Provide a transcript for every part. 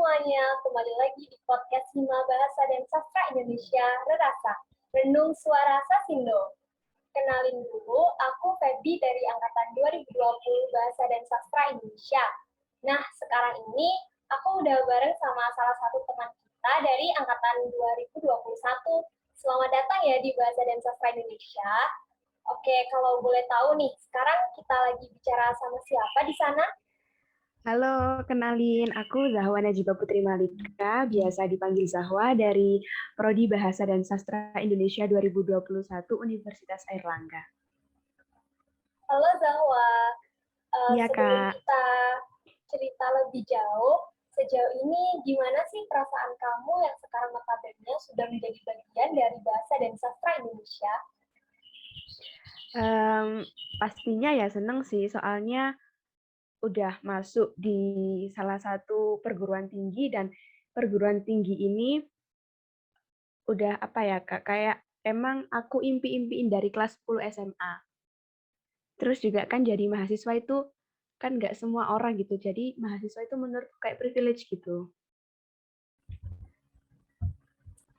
semuanya, kembali lagi di podcast Hima Bahasa dan Sastra Indonesia Rerasa, Renung Suara Sasindo. Kenalin dulu, aku Feby dari Angkatan 2020 Bahasa dan Sastra Indonesia. Nah, sekarang ini aku udah bareng sama salah satu teman kita dari Angkatan 2021. Selamat datang ya di Bahasa dan Sastra Indonesia. Oke, kalau boleh tahu nih, sekarang kita lagi bicara sama siapa di sana? Halo, kenalin. Aku Zahwa Najiba Putri Malika, biasa dipanggil Zahwa dari Prodi Bahasa dan Sastra Indonesia 2021 Universitas Airlangga. Halo Zahwa, Iya, sebelum Kak. kita cerita lebih jauh, sejauh ini gimana sih perasaan kamu yang sekarang notabene sudah menjadi bagian dari Bahasa dan Sastra Indonesia? Pastinya ya seneng sih, soalnya udah masuk di salah satu perguruan tinggi, dan perguruan tinggi ini udah apa ya, Kak, kayak emang aku impi-impiin dari kelas 10 SMA. Terus juga kan jadi mahasiswa itu kan nggak semua orang gitu. Jadi mahasiswa itu menurut kayak privilege gitu.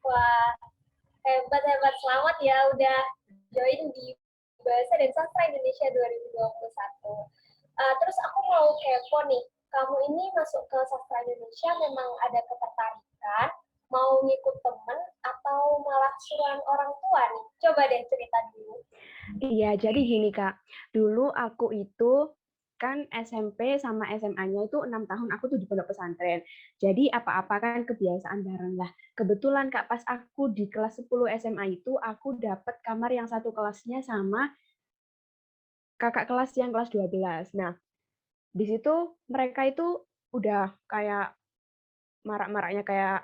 Wah, hebat-hebat, selamat ya udah join di Bahasa dan Sastra Indonesia 2021. Terus aku mau kepo nih, kamu ini masuk ke Sastra Indonesia memang ada ketertarikan, mau ngikut temen, atau malah suruhan orang tua nih? Coba deh cerita dulu. Iya, jadi gini Kak. Dulu aku itu kan SMP sama SMA-nya itu 6 tahun aku tuh di pondok pesantren. Jadi apa-apa kan kebiasaan bareng lah. Kebetulan Kak, pas aku di kelas 10 SMA itu aku dapat kamar yang satu kelasnya sama kakak kelas yang kelas 12. Nah, di situ mereka itu udah kayak marak-maraknya kayak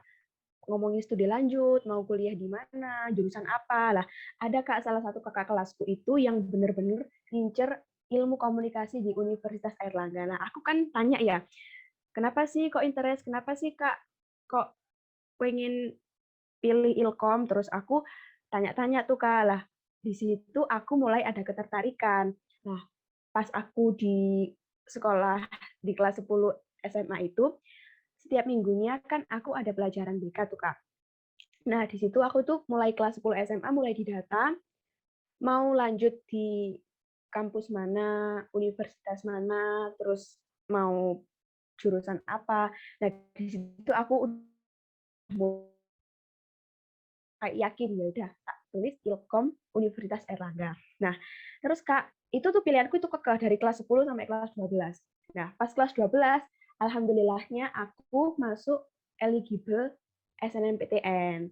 ngomongin studi lanjut, mau kuliah di mana, jurusan apa. Lah, ada Kak salah satu kakak kelasku itu yang bener-bener ngincer ilmu komunikasi di Universitas Airlangga. Nah, aku kan tanya ya, kenapa sih kok interest? Kenapa sih Kak kok pengen pilih Ilkom? Terus aku tanya-tanya tuh Kak, lah di situ aku mulai ada ketertarikan. Nah, pas aku di sekolah di kelas 10 SMA itu, setiap minggunya kan aku ada pelajaran BK tuh Kak. Nah, di situ aku tuh mulai kelas 10 SMA mulai didata, mau lanjut di kampus mana, universitas mana, terus mau jurusan apa. Nah, di situ aku udah kayak yakin ya udah tak tulis Ilkom Universitas Erlangga. Nah, terus Kak, itu tuh pilihanku itu kekeh dari kelas 10 sampai kelas 12. Nah, pas kelas 12, alhamdulillahnya aku masuk eligible SNMPTN.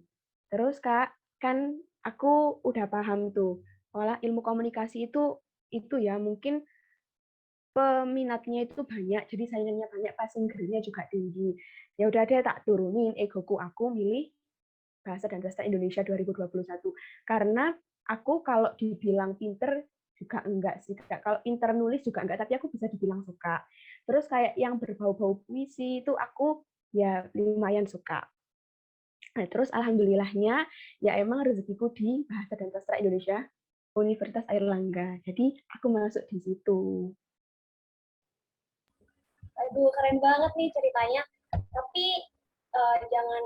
Terus Kak, kan aku udah paham tuh, olah ilmu komunikasi itu ya mungkin peminatnya itu banyak, jadi saingannya banyak, passing grade-nya juga tinggi. Ya udah deh tak turunin egoku, aku milih Bahasa dan Sastra Indonesia 2021. Karena aku kalau dibilang pinter juga enggak sih. Kalau pinter nulis juga enggak, tapi aku bisa dibilang suka. Terus kayak yang berbau-bau puisi itu aku ya lumayan suka. Nah, terus alhamdulillahnya ya emang rezekiku di Bahasa dan Sastra Indonesia Universitas Airlangga. Jadi aku masuk di situ. Aduh, keren banget nih ceritanya. Tapi jangan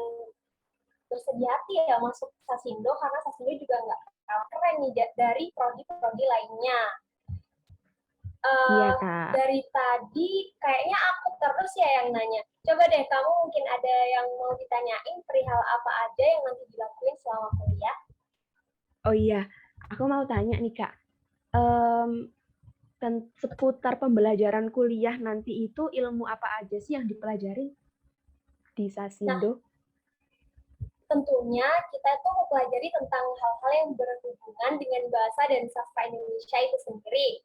bersedih hati ya masuk Sasindo, karena Sasindo juga nggak kalah keren nih dari prodi-prodi lainnya. Iya, uh, Kak. dari tadi kayaknya aku terus ya yang nanya. Coba deh kamu mungkin ada yang mau ditanyain perihal apa aja yang nanti dilakuin selama kuliah. Oh iya, aku mau tanya nih, Kak. Um, seputar pembelajaran kuliah nanti itu ilmu apa aja sih yang dipelajari di Nah, Sasindo? tentunya kita itu mempelajari tentang hal-hal yang berhubungan dengan bahasa dan sastra Indonesia itu sendiri.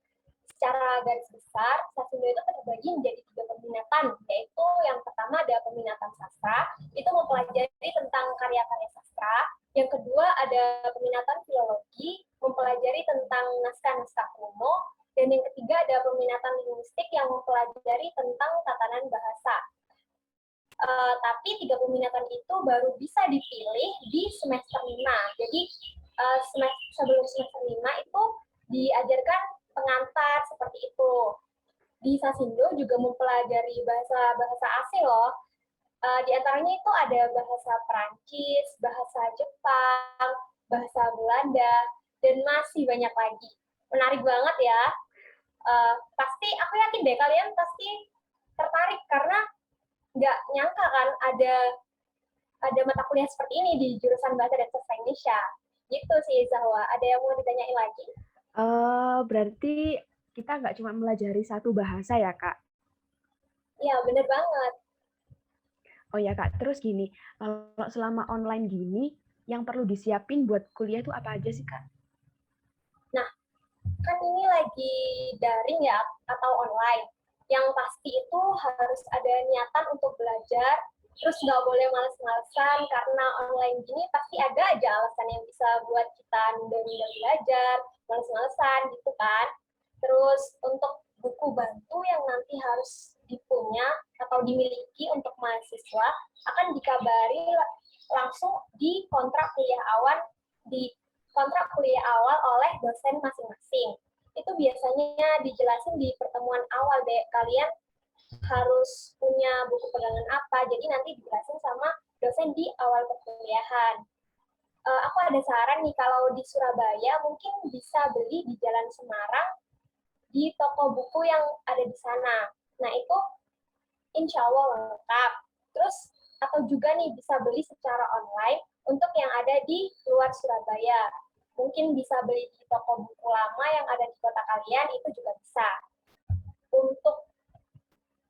Secara garis besar, Sasindo itu terbagi menjadi 3 peminatan, yaitu yang pertama ada peminatan sastra, itu mempelajari tentang karya-karya sastra. Yang kedua ada peminatan filologi, mempelajari tentang naskah-naskah kuno. Dan yang ketiga ada peminatan linguistik yang mempelajari tentang tatanan bahasa. Tapi 3 peminatan itu baru bisa dipilih di semester 5. Jadi sebelum semester 5 itu diajarkan pengantar seperti itu. Di Sasindo juga mempelajari bahasa-bahasa asing loh. Di antaranya itu ada bahasa Perancis, bahasa Jepang, bahasa Belanda, dan masih banyak lagi. Menarik banget ya. Pasti aku yakin deh kalian pasti tertarik karena nggak nyangka kan ada mata kuliah seperti ini di jurusan Bahasa dan Sastra Indonesia. Gitu sih Zahwa. Ada yang mau ditanyain lagi? Berarti kita nggak cuma melajari satu bahasa ya, Kak? Iya, bener banget. Oh ya, Kak. Terus gini, kalau selama online gini, yang perlu disiapin buat kuliah itu apa aja sih, Kak? Nah, kan ini lagi daring ya atau online. Yang pasti itu harus ada niatan untuk belajar, terus nggak boleh males-malesan karena online gini pasti ada aja alasan yang bisa buat kita nunda-nunda belajar, males-malesan gitu kan. Terus untuk buku bantu yang nanti harus dipunya atau dimiliki untuk mahasiswa akan dikabari langsung di kontrak kuliah awal di kontrak kuliah awal oleh dosen masing-masing. Itu biasanya dijelasin di pertemuan awal deh. Kalian harus punya buku pegangan apa. Jadi nanti dijelasin sama dosen di awal perkuliahan. Aku ada saran nih, kalau di Surabaya mungkin bisa beli di Jalan Semarang di toko buku yang ada di sana. Nah, itu insya Allah lengkap. Terus, atau juga nih bisa beli secara online untuk yang ada di luar Surabaya. Mungkin bisa beli di toko buku lama yang ada di kota kalian, itu juga bisa. Untuk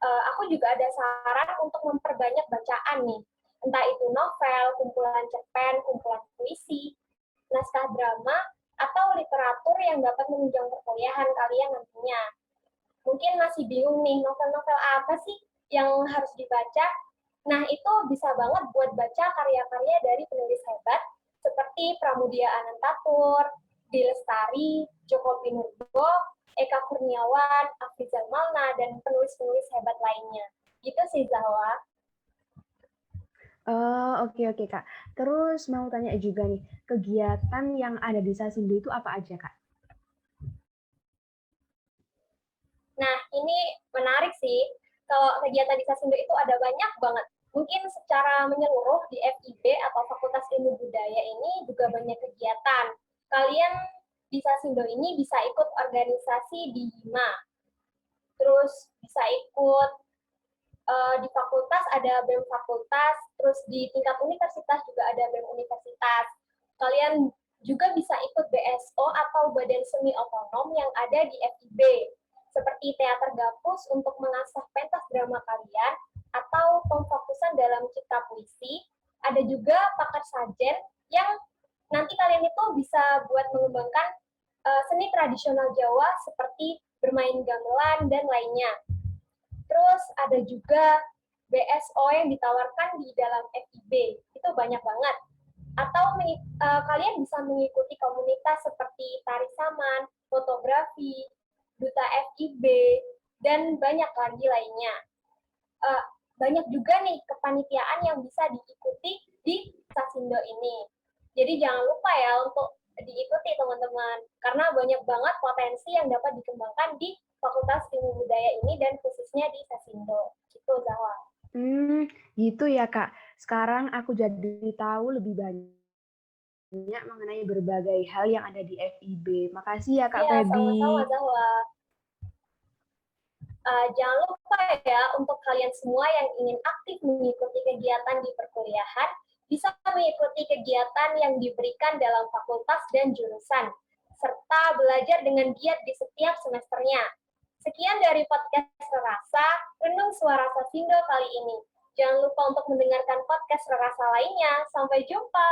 aku juga ada saran untuk memperbanyak bacaan nih. Entah itu novel, kumpulan cerpen, kumpulan puisi, naskah drama, atau literatur yang dapat menunjang perkuliahan kalian nantinya. Mungkin masih bingung nih, novel-novel apa sih yang harus dibaca? Nah, itu bisa banget buat baca karya-karya dari penulis hebat seperti Pramudia Anantatur, D. Lestari, Joko Pinurbo, Eka Kurniawan, Afrizal Malna, dan penulis-penulis hebat lainnya. Gitu sih, Zahwa. Oke, oke, Kak. Terus mau tanya juga nih, kegiatan yang ada di Sasindo itu apa aja, Kak? Nah, ini menarik sih. Kalau kegiatan di Sasindo itu ada banyak banget. Mungkin secara menyeluruh di FIB atau Fakultas Ilmu Budaya ini juga banyak kegiatan. Kalian di Sasindo ini bisa ikut organisasi di HIMA, terus bisa ikut di fakultas ada BEM fakultas, terus di tingkat universitas juga ada BEM universitas. Kalian juga bisa ikut BSO atau Badan Semi Otonom yang ada di FIB, seperti teater gapus untuk mengasah pentas drama kalian, atau pemfokusan dalam cipta puisi. Ada juga paket sajen yang nanti kalian itu bisa buat mengembangkan seni tradisional Jawa seperti bermain gamelan dan lainnya. Terus ada juga BSO yang ditawarkan di dalam FIB, itu banyak banget. Atau kalian bisa mengikuti komunitas seperti tari saman, fotografi, duta FIB, dan banyak lagi lainnya. Banyak juga nih kepanitiaan yang bisa diikuti di Sasindo ini. Jadi jangan lupa ya untuk diikuti teman-teman, karena banyak banget potensi yang dapat dikembangkan di Fakultas Ilmu Budaya ini dan khususnya di Sasindo. Gitu, Zahwa. Gitu ya, Kak. Sekarang aku jadi tahu lebih banyak mengenai berbagai hal yang ada di FIB. Makasih ya, Kak Iya, sama-sama, Feby. Zahwa. Jangan lupa ya, untuk kalian semua yang ingin aktif mengikuti kegiatan di perkuliahan, bisa mengikuti kegiatan yang diberikan dalam fakultas dan jurusan, serta belajar dengan giat di setiap semesternya. Sekian dari podcast Rerasa, Renung Suara Sasindo kali ini. Jangan lupa untuk mendengarkan podcast Rerasa lainnya. Sampai jumpa!